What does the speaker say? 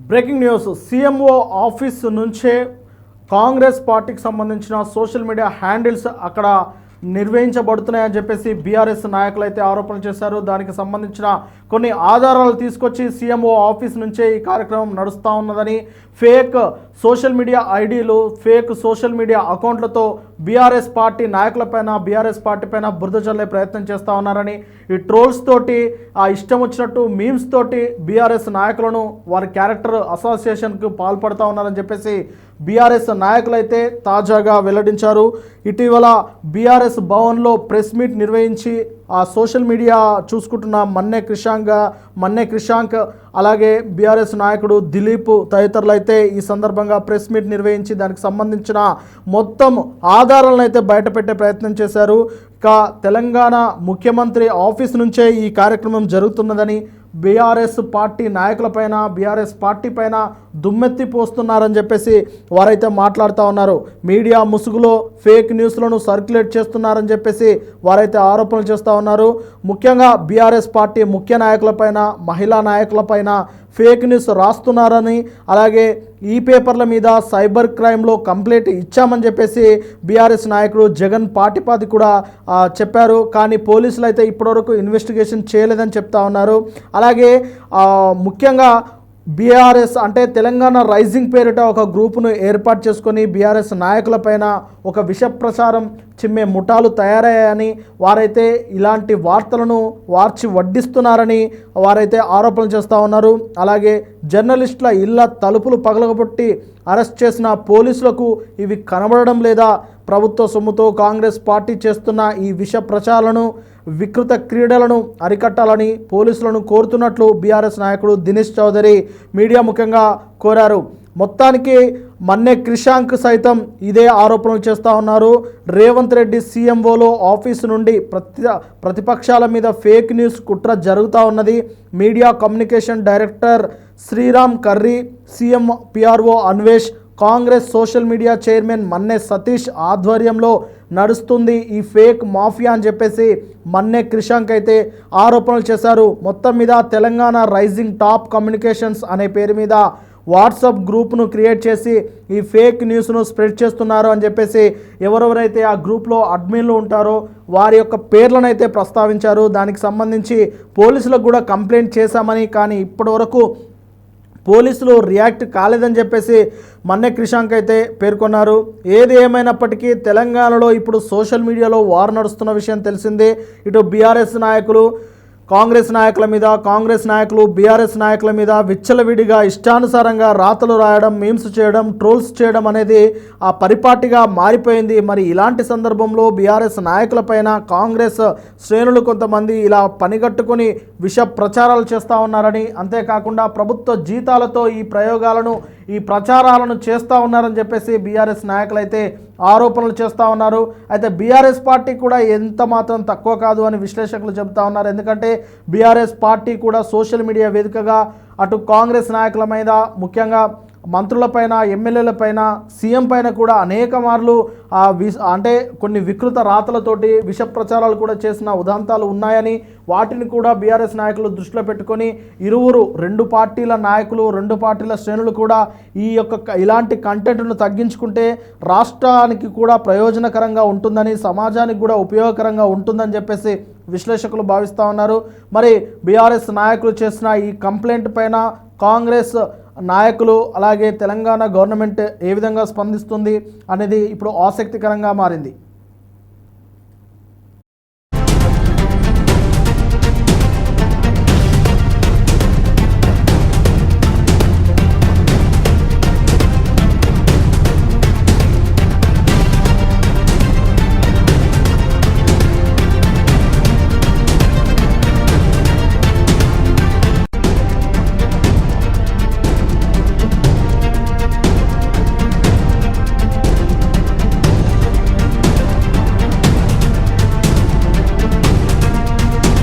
Breaking news CMO office నుంచే కాంగ్రెస్ పార్టీకి సంబంధించిన సోషల్ మీడియా హ్యాండిల్స్ అక్కడ నిర్వహించబడుతున్నాయని చెప్పేసి బీఆర్ఎస్ నాయకులు అయితే ఆరోపణలు చేశారు. దానికి సంబంధించిన కొన్ని ఆధారాలు తీసుకొచ్చి సీఎంఓ ఆఫీస్ నుంచే ఈ కార్యక్రమం నడుస్తూ ఉన్నదని, ఫేక్ సోషల్ మీడియా ఐడీలు, ఫేక్ సోషల్ మీడియా అకౌంట్లతో బీఆర్ఎస్ పార్టీ నాయకులపైన, బీఆర్ఎస్ పార్టీ పైన బురద చల్లే ప్రయత్నం చేస్తూ ఉన్నారని, ఈ ట్రోల్స్ తోటి ఇష్టం వచ్చినట్టు మీమ్స్ తోటి బీఆర్ఎస్ నాయకులను వారి క్యారెక్టర్ అసోసియేషన్కు పాల్పడుతూ ఉన్నారని చెప్పేసి బీఆర్ఎస్ నాయకులైతే తాజాగా వెల్లడించారు. ఇటీవల బీఆర్ఎస్ భవన్లో ప్రెస్ మీట్ నిర్వహించి ఆ సోషల్ మీడియా చూసుకుంటున్న మన్నే క్రిషాంక్ అలాగే బీఆర్ఎస్ నాయకుడు దిలీప్ తదితరులు అయితే ఈ సందర్భంగా ప్రెస్ మీట్ నిర్వహించి దానికి సంబంధించిన మొత్తం ఆధారాలను అయితే బయటపెట్టే ప్రయత్నం చేశారు. ఇక తెలంగాణ ముఖ్యమంత్రి ఆఫీస్ నుంచే ఈ కార్యక్రమం జరుగుతున్నదని, బీఆర్ఎస్ పార్టీ నాయకులపైన, బీఆర్ఎస్ పార్టీ పైన దుమ్మెత్తి పోస్తున్నారని చెప్పేసి వారైతే మాట్లాడుతూ ఉన్నారు. మీడియా ముసుగులో ఫేక్ న్యూస్లను సర్క్యులేట్ చేస్తున్నారని చెప్పేసి వారైతే ఆరోపణలు చేస్తూ ఉన్నారు. ముఖ్యంగా బీఆర్ఎస్ పార్టీ ముఖ్య నాయకులపైన, మహిళా నాయకులపైన ఫేక్ న్యూస్ రాస్తున్నారని, అలాగే ఈ పేపర్ల మీద సైబర్ క్రైమ్లో కంప్లైంట్ ఇచ్చామని చెప్పేసి బీఆర్ఎస్ నాయకుడు జగన్ పాటిపాతి కూడా చెప్పారు. కానీ పోలీసులు అయితే ఇప్పటివరకు ఇన్వెస్టిగేషన్ చేయలేదని చెప్తా ఉన్నారు. అలాగే ముఖ్యంగా బీఆర్ఎస్ అంటే తెలంగాణ రైజింగ్ పేరిట ఒక గ్రూపును ఏర్పాటు చేసుకొని బీఆర్ఎస్ నాయకులపైన ఒక విష ప్రచారం చిమ్మే ముఠాలు తయారయ్యాయని, వారైతే ఇలాంటి వార్తలను వార్చి వడ్డిస్తున్నారని వారైతే ఆరోపణలు చేస్తూ ఉన్నారు. అలాగే జర్నలిస్టుల ఇళ్ల తలుపులు పగలగొట్టి అరెస్ట్ చేసిన పోలీసులకు ఇవి కనబడడం లేదా? ప్రభుత్వ సొమ్ముతో కాంగ్రెస్ పార్టీ చేస్తున్న ఈ విష ప్రచారాలను, వికృత క్రీడలను అరికట్టాలని పోలీసులను కోరుతున్నట్లు బీఆర్ఎస్ నాయకుడు దినేష్ చౌదరి మీడియా ముఖ్యంగా కోరారు. మొత్తానికి మన్నే క్రిషాంక్ సైతం ఇదే ఆరోపణలు చేస్తూ ఉన్నారు. రేవంత్ రెడ్డి సీఎంఓలో ఆఫీసు నుండి ప్రతిపక్షాల మీద ఫేక్ న్యూస్ కుట్ర జరుగుతూ ఉన్నది. Media communication director Sriram Karri, CM PRO Anvesh, Congress social media chairman Manne Satish ఆధ్వర్యంలో నడుస్తుంది ఈ ఫేక్ మాఫియా అని చెప్పేసి మన్నే క్రిషాంక్ అయితే ఆరోపణలు చేశారు. మొత్తం మీద తెలంగాణ రైజింగ్ టాప్ కమ్యూనికేషన్స్ అనే పేరు మీద వాట్సాప్ గ్రూప్ను క్రియేట్ చేసి ఈ ఫేక్ న్యూస్ను స్ప్రెడ్ చేస్తున్నారు అని చెప్పేసి ఎవరెవరైతే ఆ గ్రూప్లో అడ్మిన్లు ఉంటారో వారి యొక్క పేర్లను అయితే ప్రస్తావించారు. దానికి సంబంధించి పోలీసులకు కూడా కంప్లైంట్ చేశామని, కానీ ఇప్పటివరకు పోలీసులు రియాక్ట్ కాలేదని చెప్పేసి మన్నే క్రిషాంక్ అయితే పేర్కొన్నారు. ఏది ఏమైనప్పటికీ తెలంగాణలో ఇప్పుడు సోషల్ మీడియాలో వార్ నడుస్తున్న విషయం తెలిసిందే. ఇటు బీఆర్ఎస్ నాయకులు కాంగ్రెస్ నాయకుల మీద, కాంగ్రెస్ నాయకులు బీఆర్ఎస్ నాయకుల మీద విచ్చలవిడిగా ఇష్టానుసారంగా రాతలు రాయడం, మీమ్స్ చేయడం, ట్రోల్స్ చేయడం అనేది ఆ పరిపాటిగా మారిపోయింది. మరి ఇలాంటి సందర్భంలో బీఆర్ఎస్ నాయకులపైన కాంగ్రెస్ శ్రేణులు కొంతమంది ఇలా పనిగట్టుకొని విష ప్రచారాలు చేస్తూ ఉన్నారని, అంతేకాకుండా ప్రభుత్వ జీతాలతో ఈ ప్రచారాలను చేస్తూ ఉన్నారని చెప్పేసి బీఆర్ఎస్ నాయకులు అయితే ఆరోపణలు చేస్తూ ఉన్నారు. అయితే బీఆర్ఎస్ పార్టీ కూడా ఎంత మాత్రం తక్కువ కాదు అని విశ్లేషకులు చెబుతూ ఉన్నారు. ఎందుకంటే బీఆర్ఎస్ పార్టీ కూడా సోషల్ మీడియా వేదికగా అటు కాంగ్రెస్ నాయకుల మీద, ముఖ్యంగా మంత్రులపైన, ఎమ్మెల్యేలపైన, సీఎం పైన కూడా అనేక మార్లు అంటే కొన్ని వికృత రాతలతోటి విష ప్రచారాలు కూడా చేసిన ఉదంతాలు ఉన్నాయని, వాటిని కూడా బీఆర్ఎస్ నాయకులు దృష్టిలో పెట్టుకొని రెండు పార్టీల నాయకులు, రెండు పార్టీల శ్రేణులు కూడా ఇలాంటి కంటెంట్ను తగ్గించుకుంటే రాష్ట్రానికి కూడా ప్రయోజనకరంగా ఉంటుందని, సమాజానికి కూడా ఉపయోగకరంగా ఉంటుందని చెప్పేసి విశ్లేషకులు భావిస్తూ ఉన్నారు. మరి బీఆర్ఎస్ నాయకులు చేసిన ఈ కంప్లైంట్ పైన కాంగ్రెస్ నాయకులు అలాగే తెలంగాణ గవర్నమెంట్ ఏ విధంగా స్పందిస్తుంది అనేది ఇప్పుడు ఆసక్తికరంగా మారింది.